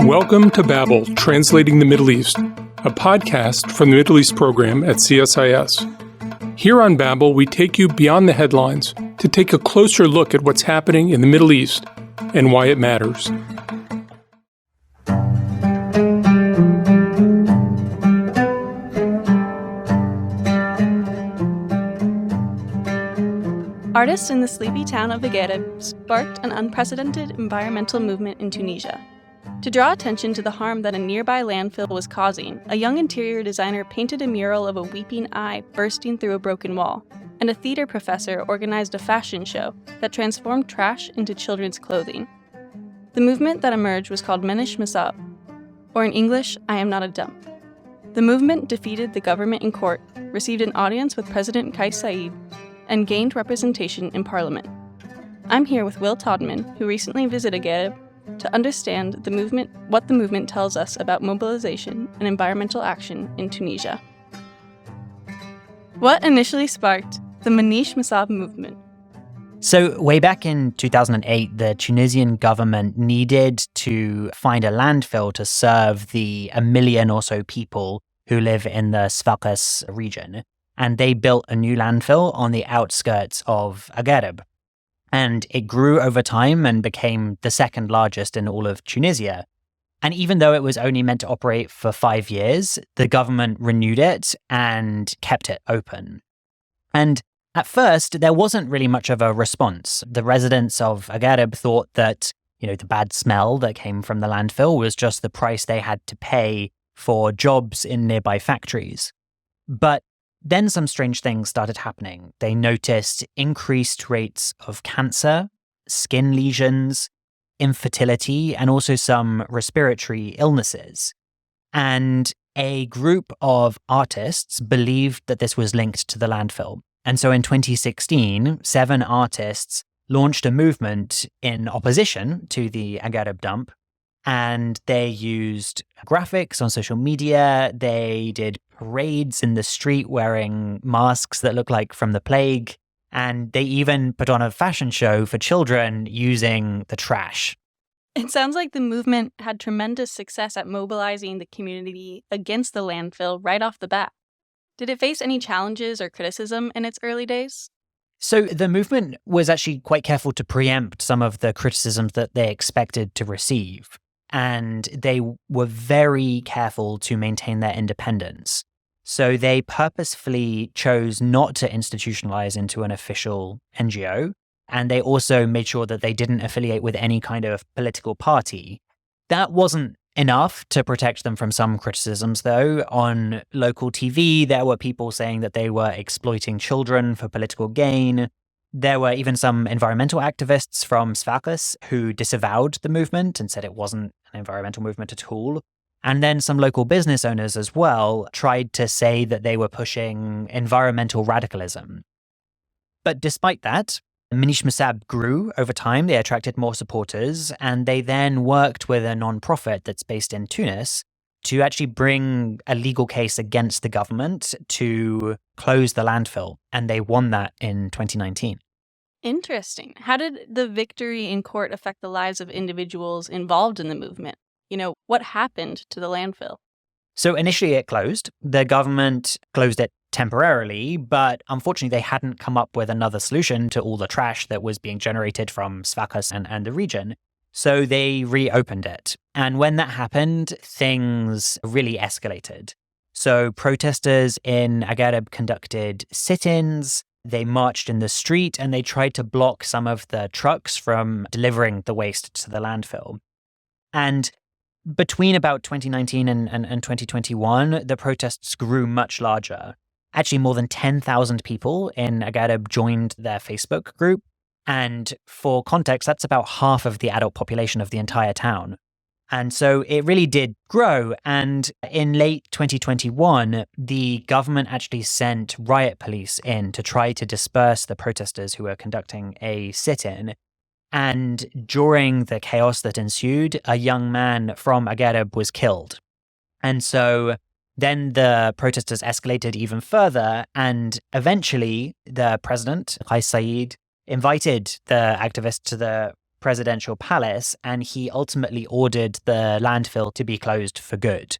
Welcome to Babel, Translating the Middle East, a podcast from the Middle East Program at CSIS. Here on Babel, we take you beyond the headlines to take a closer look at what's happening in the Middle East and why it matters. Artists in the sleepy town of Aghreb sparked an unprecedented environmental movement in Tunisia. To draw attention to the harm that a nearby landfill was causing, a young interior designer painted a mural of a weeping eye bursting through a broken wall, and a theater professor organized a fashion show that transformed trash into children's clothing. The movement that emerged was called Manish Msab, or in English, I am not a dump. The movement defeated the government in court, received an audience with President Kais Saied, and gained representation in parliament. I'm here with Will Todman, who recently visited Aghreb, to understand what the movement tells us about mobilization and environmental action in Tunisia. What initially sparked the Manish Msab movement? So way back in 2008, the Tunisian government needed to find a landfill to serve the 1 million or so people who live in the CSIS region. And they built a new landfill on the outskirts of Aghreb. And it grew over time and became the second largest in all of Tunisia. And even though it was only meant to operate for 5 years, the government renewed it and kept it open. And at first, there wasn't really much of a response. The residents of Aghreb thought that, the bad smell that came from the landfill was just the price they had to pay for jobs in nearby factories. But then some strange things started happening. They noticed increased rates of cancer, skin lesions, infertility, and also some respiratory illnesses. And a group of artists believed that this was linked to the landfill. And so in 2016, 7 artists launched a movement in opposition to the Aghreb dump. And they used graphics on social media. They did parades in the street wearing masks that look like from the plague. And they even put on a fashion show for children using the trash. It sounds like the movement had tremendous success at mobilizing the community against the landfill right off the bat. Did it face any challenges or criticism in its early days? So the movement was actually quite careful to preempt some of the criticisms that they expected to receive. And they were very careful to maintain their independence. So they purposefully chose not to institutionalize into an official NGO. And they also made sure that they didn't affiliate with any kind of political party. That wasn't enough to protect them from some criticisms, though. On local TV, there were people saying that they were exploiting children for political gain. There were even some environmental activists from CSIS who disavowed the movement and said it wasn't an environmental movement at all. And then some local business owners as well tried to say that they were pushing environmental radicalism. But despite that, Manish Msab grew over time. They attracted more supporters, and they then worked with a nonprofit that's based in Tunis to actually bring a legal case against the government to close the landfill. And they won that in 2019. Interesting. How did the victory in court affect the lives of individuals involved in the movement? What happened to the landfill? So initially it closed. The government closed it temporarily, but unfortunately they hadn't come up with another solution to all the trash that was being generated from CSIS and the region. So they reopened it. And when that happened, things really escalated. So protesters in Aghreb conducted sit-ins. They marched in the street and they tried to block some of the trucks from delivering the waste to the landfill. And between about 2019 and 2021, the protests grew much larger. Actually, more than 10,000 people in Aghreb joined their Facebook group. And for context, that's about half of the adult population of the entire town. And so it really did grow. And in late 2021, the government actually sent riot police in to try to disperse the protesters who were conducting a sit-in. And during the chaos that ensued, a young man from Aghreb was killed. And so then the protesters escalated even further. And eventually, the president, Kais Saied, invited the activists to the presidential palace, and he ultimately ordered the landfill to be closed for good.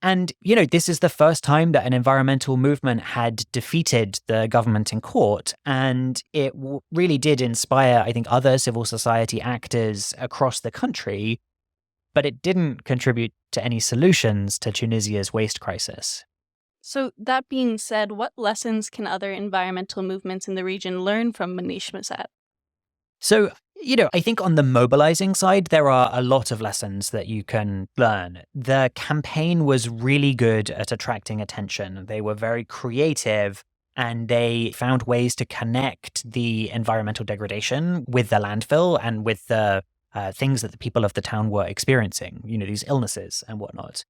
And, this is the first time that an environmental movement had defeated the government in court. And it really did inspire, I think, other civil society actors across the country. But it didn't contribute to any solutions to Tunisia's waste crisis. So that being said, what lessons can other environmental movements in the region learn from Manish Msab? So, I think on the mobilizing side, there are a lot of lessons that you can learn. The campaign was really good at attracting attention. They were very creative, and they found ways to connect the environmental degradation with the landfill and with the things that the people of the town were experiencing, these illnesses and whatnot.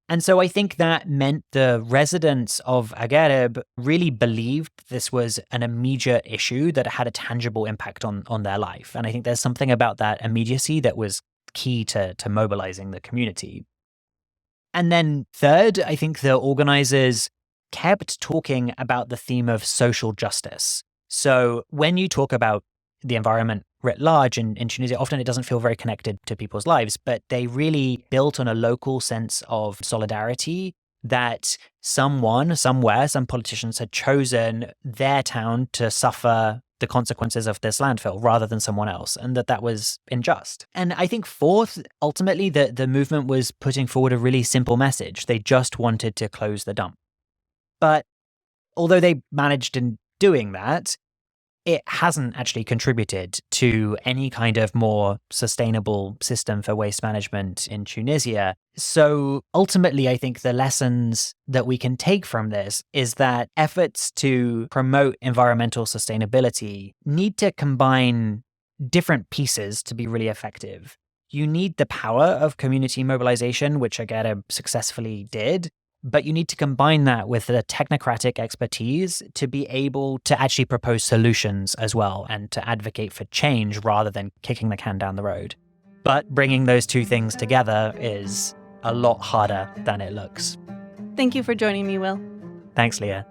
And so I think that meant the residents of Aghareb really believed this was an immediate issue that had a tangible impact on their life. And I think there's something about that immediacy that was key to mobilizing the community. And then third, I think the organizers kept talking about the theme of social justice. So when you talk about the environment writ large in Tunisia, often it doesn't feel very connected to people's lives, but they really built on a local sense of solidarity that somewhere, some politicians had chosen their town to suffer the consequences of this landfill rather than someone else, and that was unjust. And I think fourth, ultimately, the movement was putting forward a really simple message. They just wanted to close the dump. But although they managed in doing that, it hasn't actually contributed to any kind of more sustainable system for waste management in Tunisia. So ultimately, I think the lessons that we can take from this is that efforts to promote environmental sustainability need to combine different pieces to be really effective. You need the power of community mobilization, which Aghareb successfully did. But you need to combine that with the technocratic expertise to be able to actually propose solutions as well and to advocate for change rather than kicking the can down the road. But bringing those two things together is a lot harder than it looks. Thank you for joining me, Will. Thanks, Leah.